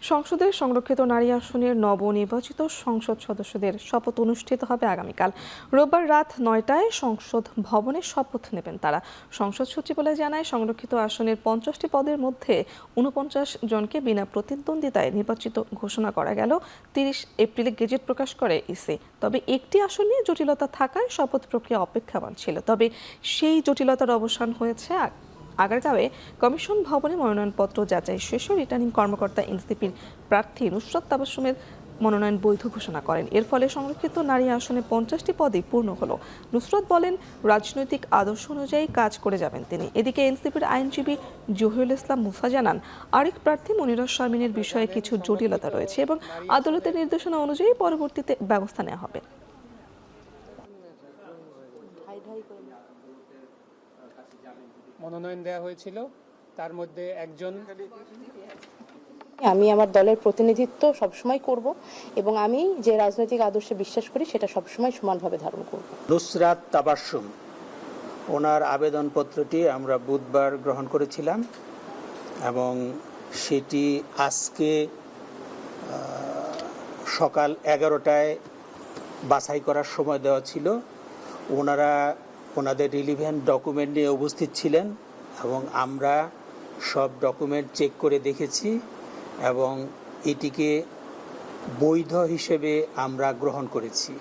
সংসদের সংরক্ষিত নারী আসনের নবনির্বাচিত সংসদ সদস্যদের শপথ অনুষ্ঠিত হবে আগামীকাল রোববার রাত ৯টায় সংসদ ভবনে শপথ নেবেন তারা। সংসদ সচিবালয় জানায়, সংরক্ষিত আসনের ৫০টি পদের মধ্যে ৪৯ জনকে বিনা প্রতিদ্বন্দ্বিতায় নির্বাচিত ঘোষণা করা গেল। ৩০ এপ্রিলে গেজেট প্রকাশ করে ইসি। তবে একটি আসন নিয়ে জটিলতা থাকায় শপথ প্রক্রিয়া অপেক্ষমাণ ছিল। তবে সেই জটিলতার অবসান হয়েছে আগারগাঁওয়ে কমিশন ভবনে মনোনয়নপত্র যাচাই শেষে রিটার্নিং কর্মকর্তা এনসিপির প্রার্থী নুসরাত তাবাসসুমের মনোনয়ন বৈধ ঘোষণা করেন। এর ফলে সংরক্ষিত নারী আসনে ৫০টি পদই পূর্ণ হলো। নুসরাত বলেন, রাজনৈতিক আদর্শ অনুযায়ী কাজ করে যাবেন তিনি। এদিকে এনসিপির আইনজীবী জহিরুল ইসলাম মুসা জানান, আরেক প্রার্থী মনিরা শারমিনের বিষয়ে কিছু জটিলতা রয়েছে এবং আদালতের নির্দেশনা অনুযায়ী পরবর্তীতে ব্যবস্থা নেওয়া হবে। মনোনয়ন দেওয়া হয়েছিল, তার মধ্যে একজন। আমি আমার দলের প্রতিনিধিত্ব সবসময় করব এবং আমি যে রাজনৈতিক আদর্শে বিশ্বাস করি সেটা সবসময় সমানভাবে ধারণ করব। নুসরাত তাবাসসুম, ওনার আবেদনপত্রটি আমরা বুধবার গ্রহণ করেছিলাম এবং সেটি আজকে সকাল 11টায় বাছাই করার সময় দেওয়া ছিল। ওনাদের রিলিভেন্ট ডকুমেন্ট নিয়ে উপস্থিত ছিলেন এবং আমরা সব ডকুমেন্ট চেক করে দেখেছি এবং এটিকে বৈধ হিসেবে আমরা গ্রহণ করেছি।